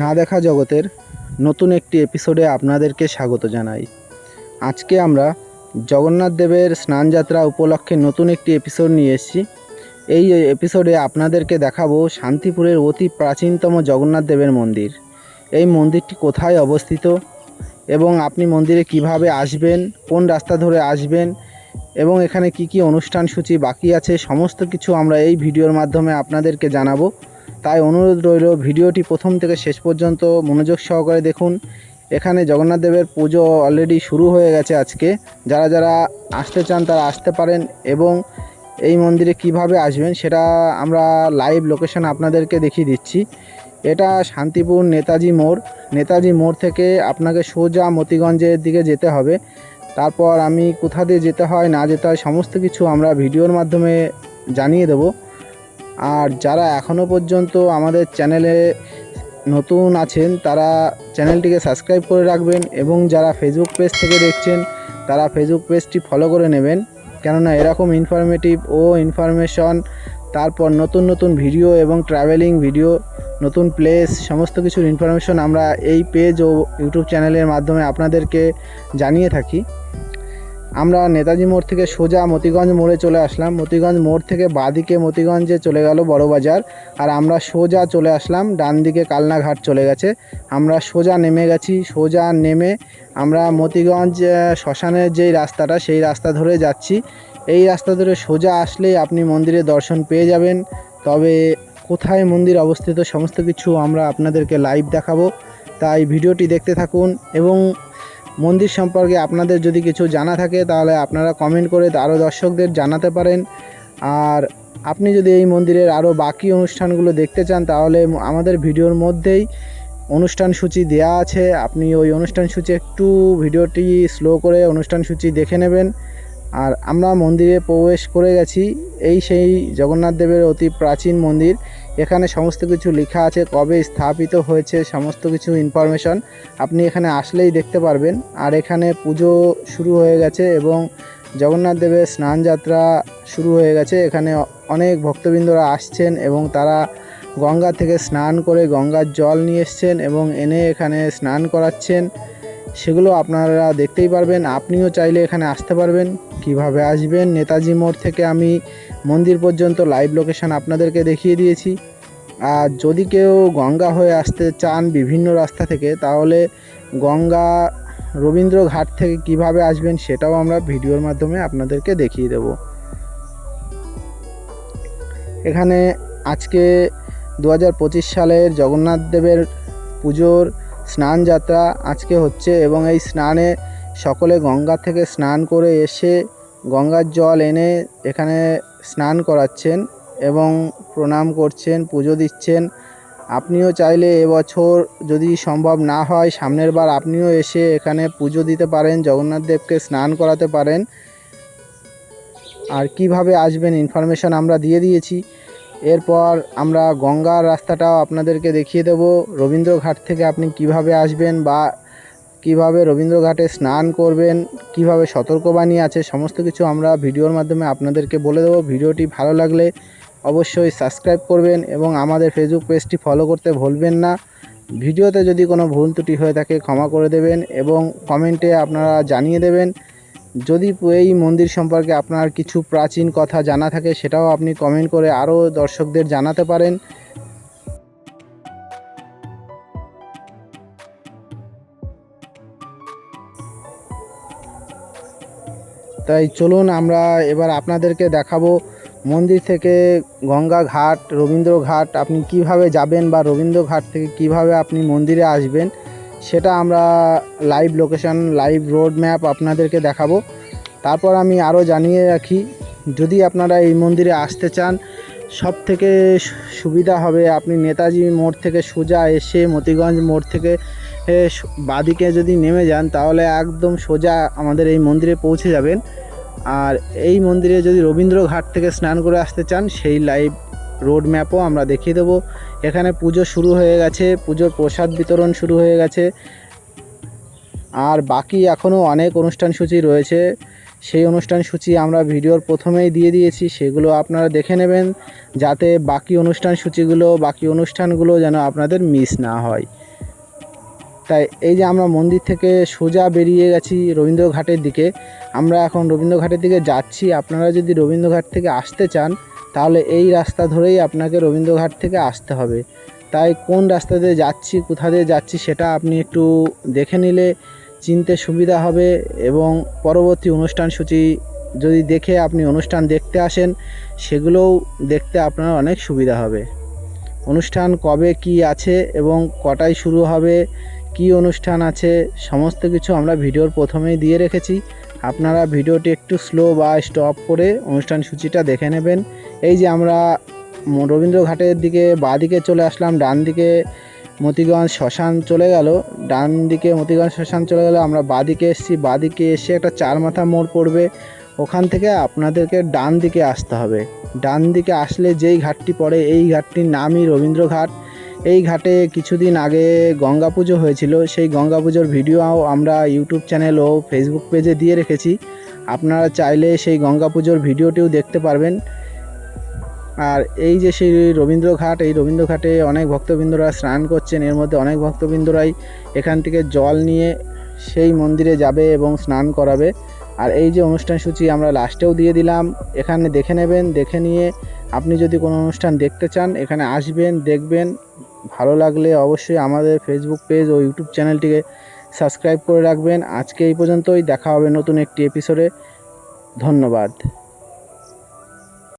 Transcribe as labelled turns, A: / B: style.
A: না দেখা জগতের নতুন একটি এপিসোডে আপনাদেরকে স্বাগত জানাই। আজকে আমরা জগন্নাথ দেবের স্নানযাত্রা উপলক্ষে নতুন একটি এপিসোড নিয়ে এসেছি। এই এপিসোডে আপনাদেরকে দেখাবো শান্তিপুরের অতি প্রাচীনতম জগন্নাথ দেবের মন্দির। এই মন্দিরটি কোথায় অবস্থিত এবং আপনি মন্দিরে কিভাবে আসবেন, কোন রাস্তা ধরে আসবেন এবং এখানে কি কি অনুষ্ঠান সূচি বাকি আছে, সমস্ত কিছু আমরা এই ভিডিওর মাধ্যমে আপনাদেরকে জানাবো। তাই অনুরোধ রইল, ভিডিওটি প্রথম থেকে শেষ পর্যন্ত মনোযোগ সহকারে দেখুন। এখানে জগন্নাথ দেবের পুজো অলরেডি শুরু হয়ে গেছে। আজকে যারা যারা আসতে চান তারা আসতে পারেন এবং এই মন্দিরে কিভাবে আসবেন সেটা আমরা লাইভ লোকেশন আপনাদেরকে দেখিয়ে দিচ্ছি। এটা শান্তিপুর নেতাজি মোড় থেকে আপনাকে সোজা মতিগঞ্জের দিকে যেতে হবে। তারপর আমি কোথা দিয়ে যেতে হয় না যেতে হয় সমস্ত কিছু আমরা ভিডিওর মাধ্যমে জানিয়ে দেব। আর যারা এখনও পর্যন্ত আমাদের চ্যানেলে নতুন আছেন তারা চ্যানেলটিকে সাবস্ক্রাইব করে রাখবেন এবং যারা ফেসবুক পেজ থেকে দেখছেন তারা ফেসবুক পেজটি ফলো করে নেবেন, কেননা এরকম ইনফরমেটিভ ও ইনফরমেশন, তারপর নতুন নতুন ভিডিও এবং ট্রাভেলিং ভিডিও, নতুন প্লেস, সমস্ত কিছুর ইনফরমেশন আমরা এই পেজ ও ইউটিউব চ্যানেলের মাধ্যমে আপনাদেরকে জানিয়ে থাকি। আমরা নেতাজি মোড় থেকে সোজা মতিগঞ্জ মোড়ে চলে আসলাম। মতিগঞ্জ মোড় থেকে বাঁদিকে মতিগঞ্জে চলে গেল বড়বাজার, আর আমরা সোজা চলে আসলাম ডান দিকে কালনাঘাট চলে গেছে। আমরা সোজা নেমে গেছি। সোজা নেমে আমরা মতিগঞ্জ শ্মশানের যেই রাস্তাটা সেই রাস্তা ধরে যাচ্ছি। এই রাস্তা ধরে সোজা আসলেই আপনি মন্দিরের দর্শন পেয়ে যাবেন। তবে কোথায় মন্দির অবস্থিত সমস্ত কিছু আমরা আপনাদেরকে লাইভ দেখাবো, তাই ভিডিওটি দেখতে থাকুন। এবং মন্দির সম্পর্কে আপনাদের যদি কিছু জানা থাকে তাহলে আপনারা কমেন্ট করে আরও দর্শকদের জানাতে পারেন। আর আপনি যদি এই মন্দিরের আরও বাকি অনুষ্ঠানগুলো দেখতে চান তাহলে আমাদের ভিডিওর মধ্যেই অনুষ্ঠান সূচি দেওয়া আছে। আপনি ওই অনুষ্ঠান সূচি একটু ভিডিওটি স্লো করে অনুষ্ঠান সূচি দেখে নেবেন। আর আমরা মন্দিরে প্রবেশ করে গেছি। এই সেই জগন্নাথ দেবের অতি প্রাচীন মন্দির। এখানে সমস্ত কিছু লেখা আছে, কবে স্থাপিত হয়েছে সমস্ত কিছু ইনফরমেশন আপনি এখানে আসলেই দেখতে পারবেন। আর এখানে পুজো শুরু হয়ে গেছে এবং জগন্নাথ দেবের স্নানযাত্রা শুরু হয়ে গেছে। এখানে অনেক ভক্তবৃন্দরা আসছেন এবং তারা গঙ্গা থেকে স্নান করে গঙ্গার জল নিয়ে এসছেন এবং এনে এখানে স্নান করাচ্ছেন। সেগুলো আপনারা দেখতেই পারবেন। আপনিও চাইলে এখানে আসতে পারবেন। কিভাবে আসবেন, নেতাজি মোড় থেকে আমি মন্দির পর্যন্ত লাইভ লোকেশন আপনাদেরকে দেখিয়ে দিয়েছি। আর যদি কেউ গঙ্গা হয়ে আসতে চান বিভিন্ন রাস্তা থেকে, তাহলে গঙ্গা রবীন্দ্র ঘাট থেকে কিভাবে আসবেন সেটাও আমরা ভিডিওর মাধ্যমে আপনাদেরকে দেখিয়ে দেব। এখানে আজকে 2025 সালের জগন্নাথ দেবের পুজোর স্নান যাত্রা আজকে হচ্ছে এবং এই স্নানে সকলে গঙ্গা থেকে স্নান করে এসে গঙ্গার জল এনে এখানে স্নান করাচ্ছেন এবং প্রণাম করছেন, পুজো দিচ্ছেন। আপনিও চাইলে এবছর যদি সম্ভব না হয় সামনের বার আপনিও এসে এখানে পুজো দিতে পারেন, জগন্নাথ দেবকে স্নান করাতে পারেন। আর কিভাবে আসবেন ইনফরমেশন আমরা দিয়ে দিয়েছি। এরপর আমরা গঙ্গার রাস্তাটাও আপনাদেরকে দেখিয়ে দেব। রবীন্দ্রঘাট থেকে আপনি কিভাবে আসবেন বা কিভাবে রবীন্দ্রঘাটে স্নান করবেন, কিভাবে সতর্কবাণী আছে সমস্ত কিছু আমরা ভিডিওর মাধ্যমে আপনাদেরকে বলে দেব। ভিডিওটি ভালো লাগলে অবশ্যই সাবস্ক্রাইব করবেন এবং আমাদের ফেসবুক পেজটি ফলো করতে ভুলবেন না। ভিডিওতে যদি কোনো ভুল ত্রুটি হয়ে থাকে ক্ষমা করে দেবেন এবং কমেন্টে আপনারা জানিয়ে দেবেন। যদি এই মন্দির সম্পর্কে আপনার কিছু প্রাচীন কথা জানা থাকে সেটাও আপনি কমেন্ট করে আরও দর্শকদের জানাতে পারেন। তাই চলুন আমরা এবার আপনাদেরকে দেখাবো মন্দির থেকে গঙ্গা ঘাট, রবীন্দ্রঘাট আপনি কিভাবে যাবেন বা রবীন্দ্রঘাট থেকে কিভাবে আপনি মন্দিরে আসবেন সেটা আমরা live location, live road map আপনাদেরকে দেখাবো। তারপর আমি আরও জানিয়ে রাখি, যদি আপনারা এই মন্দিরে আসতে চান সব থেকে সুবিধা হবে আপনি নেতাজি মোড় থেকে সোজা এসে মতিগঞ্জ মোড় থেকে বাঁদিকে যদি নেমে যান তাহলে একদম সোজা আমাদের এই মন্দিরে পৌঁছে যাবেন। আর এই মন্দিরে যদি রবীন্দ্রঘাট থেকে স্নান করে আসতে চান সেই লাইভ রোড ম্যাপও আমরা দেখিয়ে দেবো। এখানে পুজো শুরু হয়ে গেছে, পুজোর প্রসাদ বিতরণ শুরু হয়ে গেছে। আর বাকি এখনও অনেক অনুষ্ঠান সূচি রয়েছে, সেই অনুষ্ঠান সূচি আমরা ভিডিওর প্রথমেই দিয়ে দিয়েছি, সেগুলো আপনারা দেখে নেবেন যাতে বাকি অনুষ্ঠানগুলো যেন আপনাদের মিস না হয়। তাই এই যে আমরা মন্দির থেকে সোজা বেরিয়ে গেছি রবীন্দ্রঘাটের দিকে। আমরা এখন রবীন্দ্রঘাটের দিকে যাচ্ছি। আপনারা যদি রবীন্দ্রঘাট থেকে আসতে চান তাহলে এই রাস্তা ধরেই আপনাকে রবীন্দ্রঘাট থেকে আসতে হবে। তাই কোন রাস্তা দিয়ে যাচ্ছি, কোথা দিয়ে যাচ্ছি সেটা আপনি একটু দেখে নিলে চিনতে সুবিধা হবে, এবং পরবর্তী অনুষ্ঠানসূচি যদি দেখে আপনি অনুষ্ঠান দেখতে আসেন সেগুলোও দেখতে আপনার অনেক সুবিধা হবে। অনুষ্ঠান কবে কি আছে এবং কটায় শুরু হবে, কি অনুষ্ঠান আছে, সমস্ত কিছু আমরা ভিডিওর প্রথমেই দিয়ে রেখেছি। আপনারা ভিডিওটি একটু স্লো বা স্টপ করে অনুষ্ঠান সূচিটা দেখে নেবেন। এই যে আমরা রবীন্দ্রঘাটের দিকে বাঁদিকে চলে আসলাম, ডান দিকে মতিগঞ্জ শ্মশান চলে গেল, ডান দিকে মতিগঞ্জ শ্মশান চলে গেল, আমরা বাঁদিকে এসেছি। বাঁদিকে এসে একটা চার মাথা মোড় পড়বে, ওখান থেকে আপনাদেরকে ডান দিকে আসতে হবে। ডান দিকে আসলে যেই ঘাটটি পড়ে এই ঘাটটির নামই রবীন্দ্রঘাট। এই ঘাটে কিছুদিন আগে গঙ্গা পুজো হয়েছিল, সেই গঙ্গা পুজোর ভিডিও আমরা ইউটিউব চ্যানেল ও ফেসবুক পেজে দিয়ে রেখেছি। আপনারা চাইলে সেই গঙ্গা পুজোর ভিডিওটিও দেখতে পারবেন। আর এই যে সেই রবীন্দ্রঘাট, এই রবীন্দ্রঘাটে অনেক ভক্তবৃন্দরা স্নান করছেন। এর মধ্যে অনেক ভক্তবৃন্দরাই এখান থেকে জল নিয়ে সেই মন্দিরে যাবে এবং স্নান করাবে। আর এই যে অনুষ্ঠানসূচি আমরা লাস্টেও দিয়ে দিলাম, এখানে দেখে নেবেন। দেখে নিয়ে আপনি যদি কোনো অনুষ্ঠান দেখতে চান এখানে আসবেন, দেখবেন। ভালো লাগলে অবশ্যই আমাদের ফেসবুক পেজ ও ইউটিউব চ্যানেলটিকে সাবস্ক্রাইব করে রাখবেন। আজকে এই পর্যন্তই, দেখা হবে নতুন একটি এপিসোডে। ধন্যবাদ।